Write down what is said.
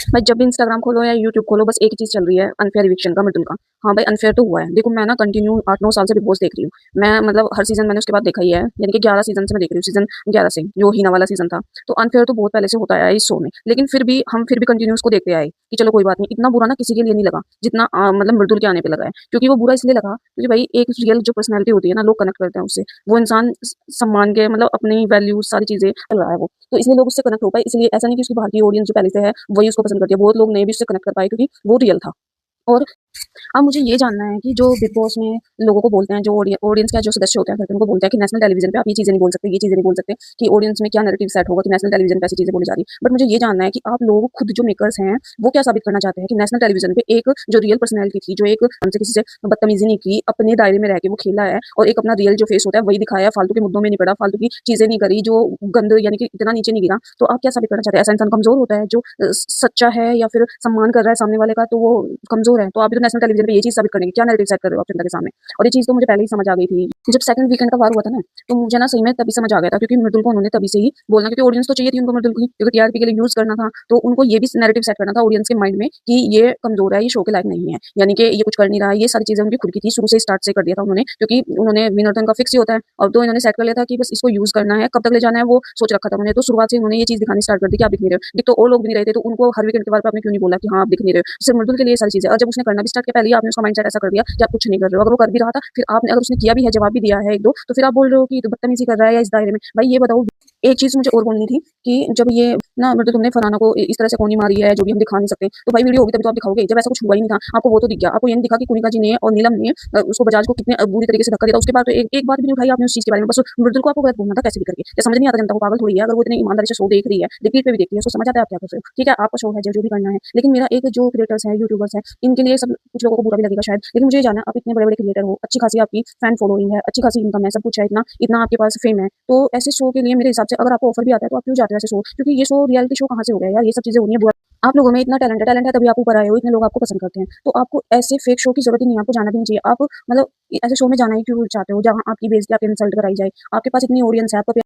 भाई जब भी इंस्टाग्राम खोलो या यूट्यूब खोलो बस एक ही चीज चल रही है, अनफेयर इविक्शन का, मृदुल का। हाँ भाई अनफेयर तो हुआ है। देखो मैं ना कंटिन्यू 8-9 साल से बिग बॉस देख रही हूँ। मैं मतलब हर सीजन मैंने उसके बाद देखा ही है, यानी कि 11 सीजन से मैं देख रही हूँ, सीजन 11 से जो हीना वाला सीजन था। तो अनफेयर तो बहुत पहले से होता आया है इस शो में, लेकिन फिर भी कंटिन्यू उसको देखते आए कि चलो कोई बात नहीं। इतना बुरा ना किसी के लिए नहीं लगा जितना मतलब मृदुल के आने पे लगा है। क्योंकि वो बुरा इसलिए लगा क्योंकि भाई एक रियल जो पर्सनैलिटी होती है ना, लोग कनेक्ट करते हैं उससे। वो इंसान सम्मान के मतलब अपनी वैल्यूज सारी चीजें चल रहा है वो, तो इसलिए लोग उससे कनेक्ट हो पाए। इसलिए ऐसा नहीं कि उसकी भारतीय ऑडियंस जो पहले से है वही उसको पसंद करती है, बहुत लोग नए भी उससे कनेक्ट कर पाए क्योंकि वो रियल था। और अब मुझे ये जानना है कि जो बिग बॉस में लोगों को बोलते हैं, जो ऑडियंस का जो सदस्य होते हैं घर पे, उनको बोलते हैं कि नेशनल टेलीविजन पे आप ये चीजें नहीं बोल सकते, ये चीजें नहीं बोल सकते, कि ऑडियंस में क्या नैरेटिव सेट होगा कि नेशनल टेलीविजन पे ऐसी चीजें बोली जा रही। बट मुझे ये जानना है कि आप लोग खुद जो मेकर्स हैं वो क्या साबित करना चाहते हैं कि नेशनल टेलीविजन पे एक जो रियल पर्सनैलिटी थी, जो एक हमसे किसी से बदतमीजी नहीं की, अपने दायरे में रह के वो खेला है और एक अपना रियल जो फेस होता है वही दिखाया है, फालतू के मुद्दों में नहीं पड़ा, फालतू की चीजें नहीं करी, जो गंद यानी कि इतना नीचे नहीं गिरा। तो आप क्या साबित करना चाहते हैं? ऐसा इंसान कमजोर होता है जो सच्चा है या फिर सम्मान कर रहा है सामने वाले का, तो वो कमजोर है? तो आप भी तो नेशनल टेलीविजन पे ये चीज साबित करने की क्या नैरेटिव सेट कर रहे हो आप जनता के सामने? और ये चीज तो मुझे पहले ही समझ आ गई थी जब सेकंड वीकेंड का वार हुआ था ना। तो मुझे ना सही में तभी समझ आ गया था, क्योंकि मृदुल को उन्होंने तभी से ही बोलना, क्योंकि ऑडियंस तो चाहिए थी उनको मृदुल की, क्योंकि टीआरपी के लिए यूज करना था। तो उनको ये भी नैरेटिव सेट करना था ऑडियंस के माइंड में कि ये कमजोर है, ये शो के लायक नहीं है, यानी कि ये कुछ कर नहीं रहा है। ये सारी चीजें उनकी खुद की थी, शुरू से स्टार्ट से कर दिया था उन्होंने, क्योंकि उन्होंने विनर तो इनका फिक्स ही होता है। और तो इन्होंने सेट कर लिया था कि बस इसको यूज करना है, कब तक ले जाना है वो सोच रखा था उन्होंने। तो शुरुआत से उन्होंने ये चीज दिखानी स्टार्ट कर दी कि आप दिख नहीं रहे हो। दिख तो और लोग भी नहीं रहे थे, तो उनको हर वीकेंड के बाद आपने क्यों नहीं बोला कि हाँ आप दिख नहीं रहे हो? सिर्फ मृदुल के लिए ये सारी चीजें। और जब उसने करना भी स्टार्ट किया, पहले ही आपने उसका माइंडसेट ऐसा कर दिया कि आप कुछ नहीं कर रहे हो। अगर वो कर भी रहा था, फिर आपने, अगर उसने किया भी है, जवाब भी दिया है एक दो, तो फिर आप बोल रहे हो कि तो बदतमीजी कर रहा है या इस दायरे में। भाई ये बताओ, एक चीज मुझे और बोलनी थी कि जब ये ना मतलब तुमने फलाना को इस तरह से कोनी मारी है जो भी हम दिखा नहीं सकते, तो भाई वीडियो होगी तभी तो आप दिखाओगे। जब ऐसा कुछ हुआ ही नहीं था, आपको वो तो दिख गया, आपको ये नहीं दिखा कि कुनिका जी ने और नीलम ने उसको बजाज को कितने बुरी तरीके से धक्का दिया था। उसके बाद तो एक बात भी नहीं उठाई आपने उस चीज के बारे में। बस मृदुल को आपको गलत बोलना था कैसे भी करके। ये समझ नहीं आता जनता को, पागल थोड़ी है। अगर वो इतनी ईमानदारी से शो देख रही है, रिपीट पे भी देखती है, उसको समझ आता है आप क्या कर रहे हो। ठीक है आपका शो है, जो भी करना है, लेकिन मेरा एक जो क्रिएटर्स है, यूट्यूबर्स है, इनके लिए सब कुछ लोगों को बुरा भी लगेगा शायद, लेकिन मुझे ये जानना है, आप इतने बड़े बड़े क्रिएटर हो, अच्छी खासी आपकी फैन फॉलोइंग है, अच्छी खासी इनकम है, सब कुछ है, इतना इतना आपके पास फेम है, तो ऐसे शो के लिए मेरे हिसाब से अगर आपको ऑफर भी आता है तो आप क्यों जाते हो ऐसे शो? क्योंकि ये शो रियलिटी शो कहाँ से हो गया यार? ये सब चीजें हो रही है। आप लोगों में इतना टैलेंट है तभी आप ऊपर आए हो, इतने लोग आपको पसंद करते हैं, तो आपको ऐसे फेक शो की जरूरत ही नहीं है, आपको जाना भी नहीं चाहिए। आप मतलब ऐसे शो में जाना ही क्यों चाहते हो जहाँ आपकी बेइज्जती, आपकी इंसल्ट कराई जाए? आपके पास इतनी ऑडियंस है, आपको